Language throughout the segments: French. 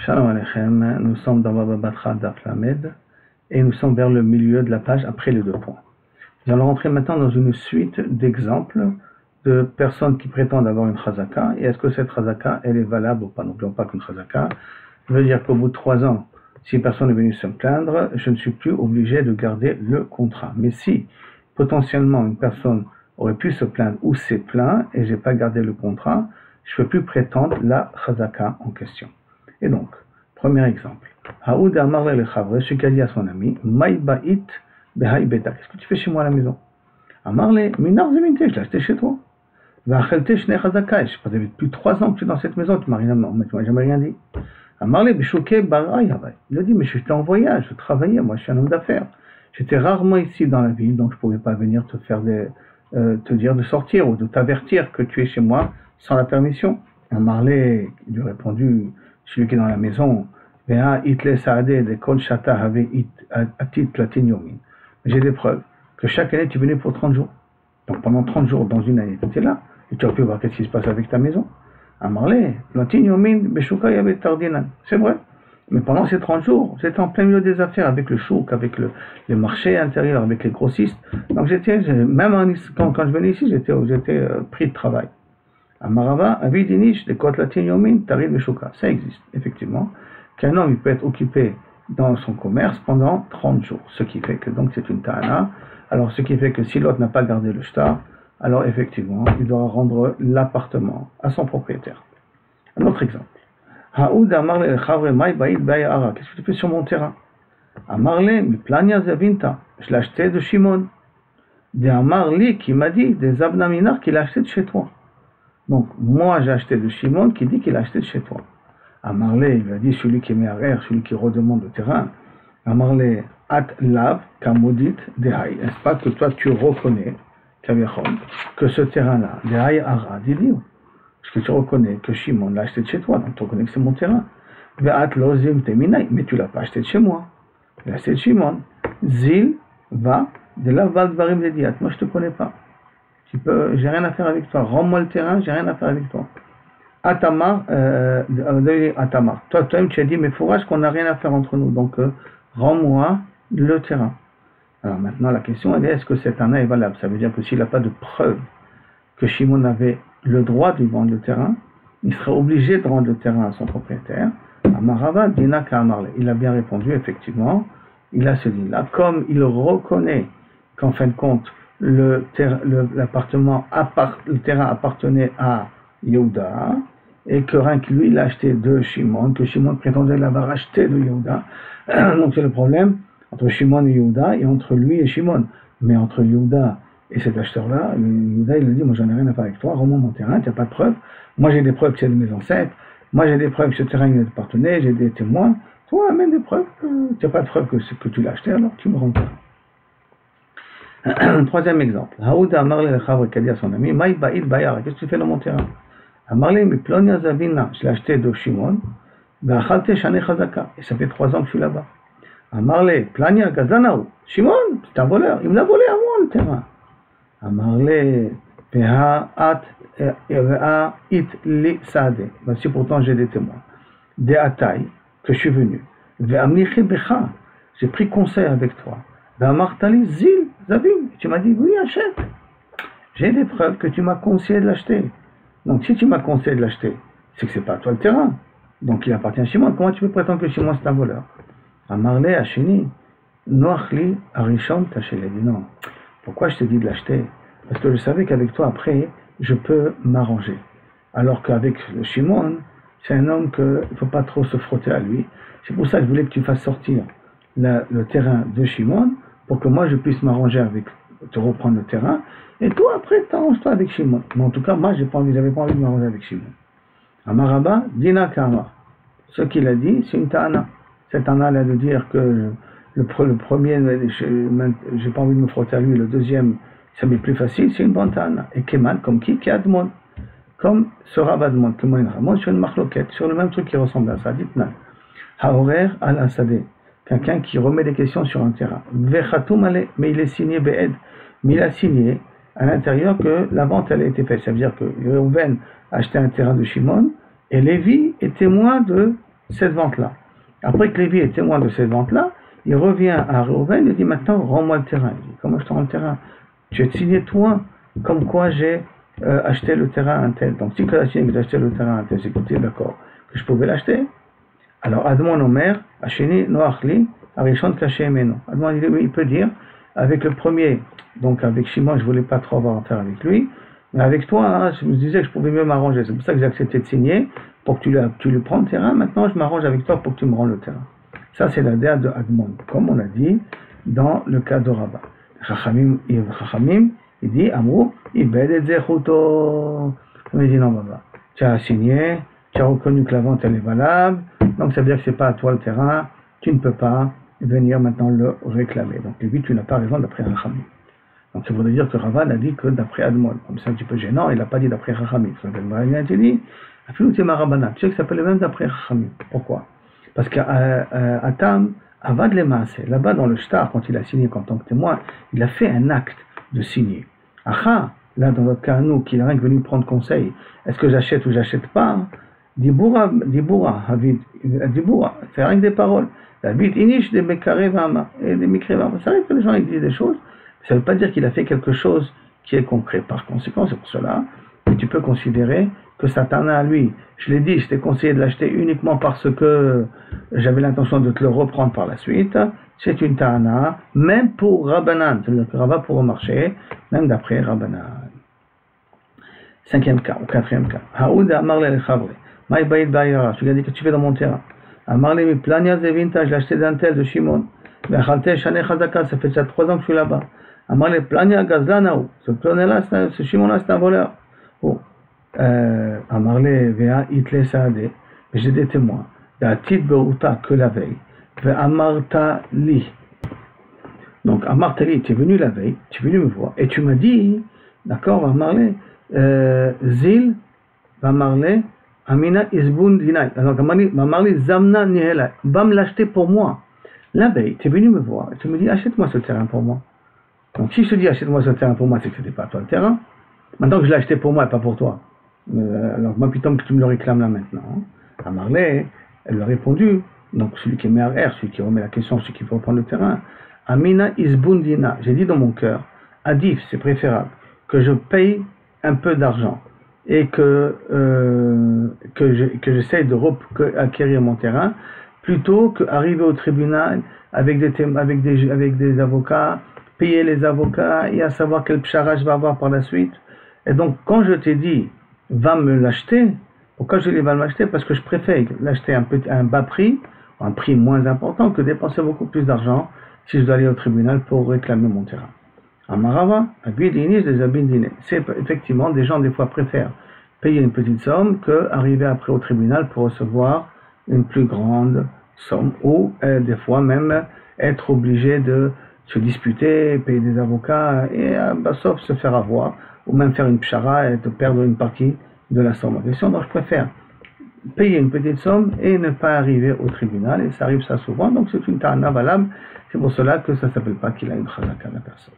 Shalom Aleichem, nous sommes dans Baba Batra Daf Lamed et nous sommes vers le milieu de la page après les 2 points. Nous allons rentrer maintenant dans une suite d'exemples de personnes qui prétendent avoir une chazaka et est-ce que cette chazaka elle est valable ou pas. N'oublions pas qu'une chazaka veut dire qu'au bout de 3 ans, si personne est venu se plaindre, je ne suis plus obligé de garder le contrat. Mais si potentiellement une personne aurait pu se plaindre ou s'est plaint et j'ai pas gardé le contrat, je ne peux plus prétendre la chazaka en question. Et donc, premier exemple. Haoud Amar le Chavre, celui qui a dit à son ami, Maï Ba'it Behai Beta, qu'est-ce que tu fais chez moi à la maison? Amar le Minar Zeminte, je l'ai acheté chez toi. Vachelte Shne Chazaka, je savais depuis 3 ans que tu es dans cette maison, tu m'as jamais rien dit. Amar le Bishuke Barai Havai, il a dit, mais j'étais en voyage, je travaillais, moi je suis un homme d'affaires. J'étais rarement ici dans la ville, donc je ne pouvais pas venir te faire te dire de sortir ou de t'avertir que tu es chez moi sans la permission. Amar le, il lui a répondu, celui qui est dans la maison, j'ai des preuves que chaque année tu venais pour 30 jours. Donc pendant 30 jours dans une année, tu étais là et tu as pu voir qu'est-ce qui se passe avec ta maison. C'est vrai. Mais pendant ces 30 jours, j'étais en plein milieu des affaires avec le chouk, avec les marchés intérieurs, avec les grossistes. Donc même quand je venais ici, j'étais pris de travail. Amarava, avidinish, de kotlatin yomin, tarid meshuka. Ça existe, effectivement, qu'un homme il peut être occupé dans son commerce pendant 30 jours. Ce qui fait que donc c'est une ta'ana. Alors ce qui fait que si l'autre n'a pas gardé le shtar, alors effectivement, il doit rendre l'appartement à son propriétaire. Un autre exemple. Haoud amarle el chavre mai baïd bayara. Qu'est-ce que tu fais sur mon terrain? Amarle, mi plania zavinta. Je l'ai acheté de Shimon. De Amarli qui m'a dit, des abnaminar qu'il a acheté de chez toi. Donc, moi, j'ai acheté de Shimon qui dit qu'il a acheté de chez toi. Amarle, il lui a dit, celui qui met à l'air, celui qui redemande le terrain. Amarle, at lav, kamodit, dehai. Est-ce pas que toi, tu reconnais, que ce terrain-là, dehai ara, dis-le. Parce que tu reconnais que Shimon l'a acheté de chez toi, donc tu reconnais que c'est mon terrain. Ve'at lozim teminai, mais tu l'as pas acheté de chez moi. Tu l'as acheté de Shimon. Zil, va, de la valvarim de diat. Moi, je te connais pas. J'ai rien à faire avec toi. Rends-moi le terrain, j'ai rien à faire avec toi. Atamar, Atamar. Toi-même, tu as dit, mais fourrage qu'on n'a rien à faire entre nous. Donc, rends-moi le terrain. Alors maintenant, la question est, est-ce que cet ana est valable? Ça veut dire que s'il n'a pas de preuve que Shimon avait le droit de vendre le terrain, il sera obligé de rendre le terrain à son propriétaire. Amarava, Dina Ka'amarle. Il a bien répondu, effectivement. Il a ce dit-là. Comme il reconnaît qu'en fin de compte, le terrain appartenait à Yehuda et que rien que lui il l'a acheté de Shimon, que Shimon prétendait l'avoir acheté de Yehuda. Donc c'est le problème entre Shimon et Yehuda et entre lui et Shimon. Mais entre Yehuda et cet acheteur-là, Yehuda il lui dit, moi j'en ai rien à faire avec toi, rends-moi mon terrain, tu n'as pas de preuves. Moi j'ai des preuves que c'est de mes ancêtres, moi j'ai des preuves que ce terrain il appartenait, j'ai des témoins. Toi amène des preuves, tu n'as pas de preuves que tu l'as acheté, alors tu me rends le terrain. Troisième exemple. Haouda Amarle le Chavre qui a dit à son ami, Maï Ba'id Bayar, qu'est-ce que tu fais dans mon terrain? Amarle, mi plonia zavina, je l'ai acheté de Shimon, Va'achalte Shane Chazaka, et ça fait 3 ans que je suis là-bas. Amarle, plania Gazanaou, Shimon, c'est un voleur, il me l'a volé à moi le terrain. Amarle, Ve'a it li Saade, voici pourtant j'ai des témoins. De Ataï, que je suis venu. Ve'amlichi Becha, j'ai pris conseil avec toi. Ve'amartali Zil, Zavim, tu m'as dit, oui, achète. J'ai des preuves que tu m'as conseillé de l'acheter. Donc, si tu m'as conseillé de l'acheter, c'est que c'est pas à toi le terrain. Donc, il appartient à Shimon. Comment tu peux prétendre que Shimon c'est un voleur? Amarle, Hachini, Noachli, Arishon, Tachele. Dit non. Pourquoi je t'ai dit de l'acheter? Parce que je savais qu'avec toi, après, je peux m'arranger. Alors qu'avec le Shimon, c'est un homme qu'il ne faut pas trop se frotter à lui. C'est pour ça que je voulais que tu fasses sortir le terrain de Shimon pour que moi je puisse m'arranger avec, te reprendre le terrain, et toi après t'arranges-toi avec Shimon. Mais en tout cas, moi j'avais pas envie de m'arranger avec Shimon. Amaraba, Dina Kama. Ce qu'il a dit, c'est une ta'ana. Cette ta'ana là de dire que le premier, j'ai pas envie de me frotter à lui, le deuxième, ça m'est plus facile, c'est une bonne ta'ana. Et Keman, comme qui Admon. Comme ce Rav Admon, que moi Ramon, sur une marloquette, sur le même truc qui ressemble à ça, dites-moi. Haorer al-Asadeh. Quelqu'un qui remet des questions sur un terrain. Mais il est signé Be'ed. Mais il a signé à l'intérieur que la vente elle a été faite. Ça veut dire que Reuven a acheté un terrain de Shimon et Lévi est témoin de cette vente-là. Après que Lévi est témoin de cette vente-là, il revient à Reuven et dit maintenant, rends-moi le terrain. Il dit, comment je te rends le terrain? Tu as signé toi, comme quoi j'ai acheté le terrain à un tel. Donc si tu as signé que j'ai acheté le terrain à un tel, c'est que tu es d'accord que je pouvais l'acheter. Alors Admon Omer, Hacheni Noachli, Arishon Kaché Meno. Admon il peut dire, avec le premier, donc avec Shimon, je ne voulais pas trop avoir affaire avec lui, mais avec toi, hein, je me disais que je pouvais mieux m'arranger. C'est pour ça que j'ai accepté de signer, pour que tu lui prends le terrain. Maintenant, je m'arrange avec toi pour que tu me rends le terrain. Ça, c'est la déa de Admon, comme on a dit dans le cas de Rabat. Chachamim, il dit, Amrou, Ibed et Zechuto. Il me dit, non, Baba, tu as signé, tu as reconnu que la vente, elle est valable, donc ça veut dire que ce n'est pas à toi le terrain, tu ne peux pas venir maintenant le réclamer. Donc, lui, tu n'as pas raison d'après Chachamim. Donc, ça voudrait dire que Rava n'a dit que d'après Admon. Comme c'est un petit peu gênant, il n'a pas dit d'après Chachamim. Ça veut dire, il a dit, tu sais que ça s'appelle même d'après Chachamim. Pourquoi? Parce qu'à Tam, Avad le Maaseh, là-bas dans le Shtar, quand il a signé en tant que témoin, il a fait un acte de signer. Acha, là dans notre cas, nous, qui est rien que venu prendre conseil, est-ce que j'achète ou j'achète pas? Diboura, Havid, Diboura, c'est rien que des paroles. David, Inish, des Mekare Vama, et des Mikre Vama. Ça arrive que les gens ils disent des choses, ça ne veut pas dire qu'il a fait quelque chose qui est concret. Par conséquent, c'est pour cela que tu peux considérer que Satan à lui, je l'ai dit, je t'ai conseillé de l'acheter uniquement parce que j'avais l'intention de te le reprendre par la suite. C'est une ta'ana, même pour Rabbanan, c'est-à-dire que Rava pour marcher, même d'après Rabbanan. Cinquième cas, ou quatrième cas. Haoud Amarle el Chavre, Maï Baïd Bayara, je lui ai dit que tu fais dans mon terrain. Amarle mi plania zevinta, je l'ai acheté d'un tel de Shimon. Vechalte Shane Chazaka, ça fait déjà 3 ans que je suis là-bas. Amarle plania Gazlanaou, ce planel-là, ce Shimon-là, c'est un voleur. Oh. Amarle Vea Itle Saade, j'ai des témoins. D'atit Beuta que la veille. Amarta Li. Donc Amarta Li, tu es venu la veille, tu es venu me voir, et tu m'as dit, d'accord, Amarle, Zil, Amarle, Amina Isbun Dinai. Alors Amarle Zamna Nihela, va me l'acheter pour moi. La veille, tu es venu me voir, et tu me dis, achète-moi ce terrain pour moi. Donc si je te dis, achète-moi ce terrain pour moi, c'est que ce n'était pas toi le terrain. Maintenant que je l'ai acheté pour moi et pas pour toi. Alors moi, putain, que tu me le réclames là maintenant. Amarle, elle lui a répondu, donc celui qui est meilleur, celui qui remet la question, celui qui veut reprendre le terrain. Amina Isbundina, j'ai dit dans mon cœur, Adif, c'est préférable, que je paye un peu d'argent et que j'essaye de acquérir mon terrain, plutôt qu'arriver au tribunal avec des avocats, payer les avocats et à savoir quel pchara je vais avoir par la suite. Et donc, quand je t'ai dit, va me l'acheter, pourquoi je dis va me l'acheter? Parce que je préfère l'acheter à un bas prix, un prix moins important, que dépenser beaucoup plus d'argent si je dois aller au tribunal pour réclamer mon terrain. Amarava, Abidini, des Abidine. C'est effectivement, des gens des fois préfèrent payer une petite somme que arriver après au tribunal pour recevoir une plus grande somme, ou des fois même être obligé de se disputer, payer des avocats et sauf se faire avoir, ou même faire une pchara et de perdre une partie de la somme en question. Donc je préfère payer une petite somme et ne pas arriver au tribunal, et ça arrive ça souvent, donc c'est une ta'ana valable, c'est pour cela que ça ne s'appelle pas qu'il a une chazaka la personne.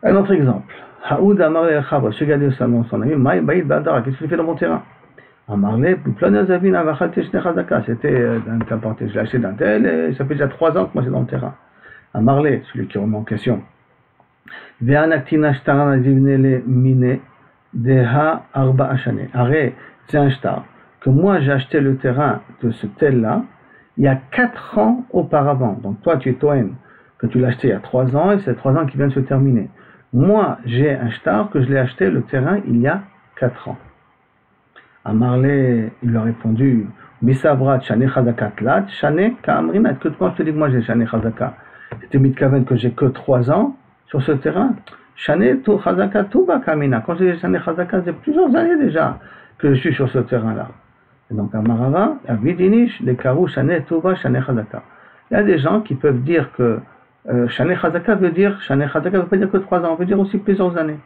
Un autre exemple, Haoud Amar el Chavre, je regardais son ami, Maï Baïd Badara, qu'est-ce que tu fais dans mon terrain? Amarle, Planazavina Vachalte Shne Chazaka, c'était d'un je l'ai acheté d'un tel, et ça fait déjà 3 ans que moi c'est dans le terrain. Amarle, celui qui remet en question. Ve'anaktina shtaran azivnele mine deha arba ashane. Arrête, c'est un shtar que moi j'ai acheté le terrain de ce tel-là il y a 4 ans auparavant. Donc toi tu es Toen, que tu l'as acheté il y a 3 ans et c'est 3 ans qui viennent de se terminer. Moi j'ai un shtar que je l'ai acheté le terrain il y a 4 ans. Amarle, il lui a répondu, Misavrat shane chazaka tlat, shane ka'amrina. Que quand je te dis que moi j'ai shane chazaka, c'était mitkaven que j'ai que 3 ans sur ce terrain. Shane tu chazaka tuba kamina. Quand j'ai shane chazaka, c'est plusieurs années déjà que je suis sur ce terrain-là. Et donc à Marava, à Vidinish, les karou shane tuba shane chazaka. Il y a des gens qui peuvent dire que shane chazaka veut pas dire que 3 ans, veut dire aussi plusieurs années.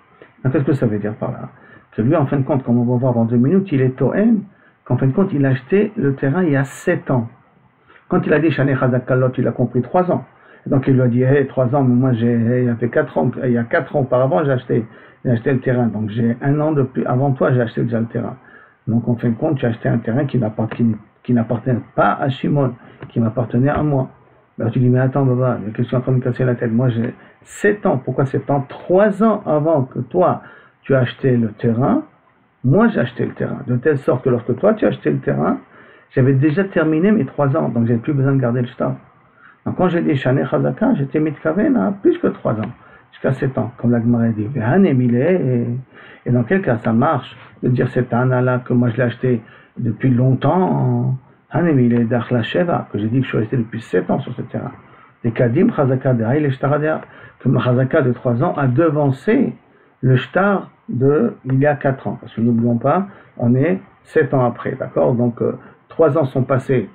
Donc qu'est-ce que ça veut dire par là? Que lui, en fin de compte, comme on va voir dans 2 minutes, il est Toen, qu'en fin de compte, il a acheté le terrain il y a 7 ans. Quand il a dit shane chazaka lot, il a compris 3 ans. Donc il lui a dit, hey, 3 ans, mais moi il y a 4 ans, il y a 4 ans auparavant, j'ai acheté le terrain. Donc j'ai 1 an de plus, avant toi, j'ai acheté déjà le terrain. Donc en fin de compte, tu as acheté un terrain qui qui n'appartenait pas à Shimon, qui m'appartenait à moi. Alors tu dis, mais attends, Baba, il y a quelque chose en train de me casser la tête. Moi, j'ai 7 ans. Pourquoi 7 ans? 3 ans avant que toi, tu as acheté le terrain, moi, j'ai acheté le terrain. De telle sorte que lorsque toi, tu as acheté le terrain, j'avais déjà terminé mes 3 ans. Donc, j'avais plus besoin de garder le shtar. Donc, quand j'ai dit Shane Chazaka, j'étais mitkaven à plus que 3 ans. Jusqu'à 7 ans, comme la Gemara dit. Et dans quel cas ça marche de dire cet âne-là que moi je l'ai acheté depuis longtemps, Hanemile d'Achla Sheva, que j'ai dit que je suis resté depuis 7 ans sur ce terrain. Des Kadim Chazaka de Haïl Shtaradea, que ma Chazaka de 3 ans a devancé le shtar de il y a 4 ans. Parce que n'oublions pas, on est 7 ans après, d'accord? Donc 3 ans sont passés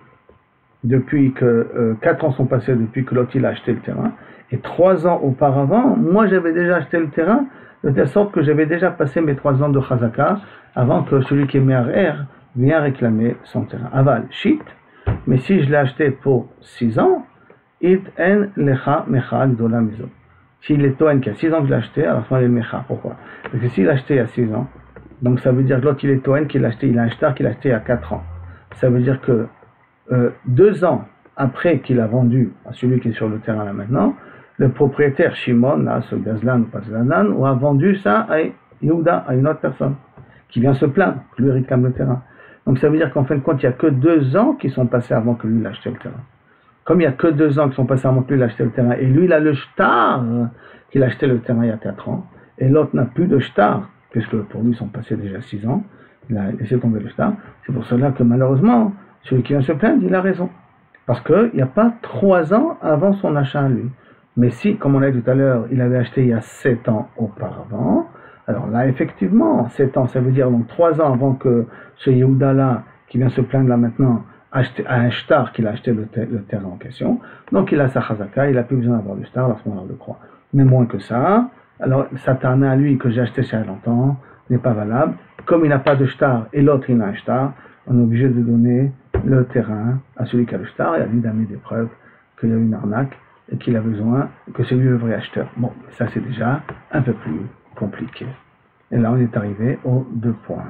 depuis que 4 ans sont passés depuis que l'autre il a acheté le terrain, et 3 ans auparavant, moi j'avais déjà acheté le terrain, de telle sorte que j'avais déjà passé mes 3 ans de Chazaka avant que celui qui est Me'arer vienne réclamer son terrain. Aval, shit, mais si je l'ai acheté pour 6 ans, it en lecha mecha gdola mizo. S'il est Toen qui a 6 ans que je l'ai acheté, alors il est mecha. Pourquoi? Parce que s'il l'a acheté il y a 6 ans, donc ça veut dire que l'autre il est Toen qui l'a acheté, il a un shtar qu'il a acheté il y a 4 ans. Ça veut dire que 2 ans après qu'il a vendu à celui qui est sur le terrain là maintenant, le propriétaire Shimon, là, ce Gazlan ou pas Gazlan, a vendu ça à Yehuda, à une autre personne, qui vient se plaindre, que lui réclame le terrain. Donc ça veut dire qu'en fin de compte, il n'y a que 2 ans qui sont passés avant que lui il achète le terrain. Comme il n'y a que 2 ans qui sont passés avant que lui il achète le terrain, et lui il a le shtar qu'il a acheté le terrain il y a 4 ans, et l'autre n'a plus de shtar, puisque pour lui ils sont passés déjà 6 ans, il a laissé tomber le shtar. C'est pour cela que malheureusement, celui qui vient se plaindre, il a raison. Parce qu'il n'y a pas 3 ans avant son achat à lui. Mais si, comme on l'a dit tout à l'heure, il avait acheté il y a 7 ans auparavant, alors là, effectivement, 7 ans, ça veut dire donc 3 ans avant que ce Yehuda-là, qui vient se plaindre là maintenant, a un shtar qu'il a acheté le terrain en question. Donc il a sa chazaka, il n'a plus besoin d'avoir le shtar, à ce moment-là, on le croit. Mais moins que ça, alors Satana, à lui, que j'ai acheté ça il y a longtemps, n'est pas valable. Comme il n'a pas de shtar et l'autre il a un shtar, on est obligé de donner le terrain à celui qui a le shtar et à lui d'amener des preuves qu'il y a une arnaque et qu'il a besoin, que c'est lui le vrai acheteur. Bon, ça c'est déjà un peu plus compliqué. Et là on est arrivé aux 2 points.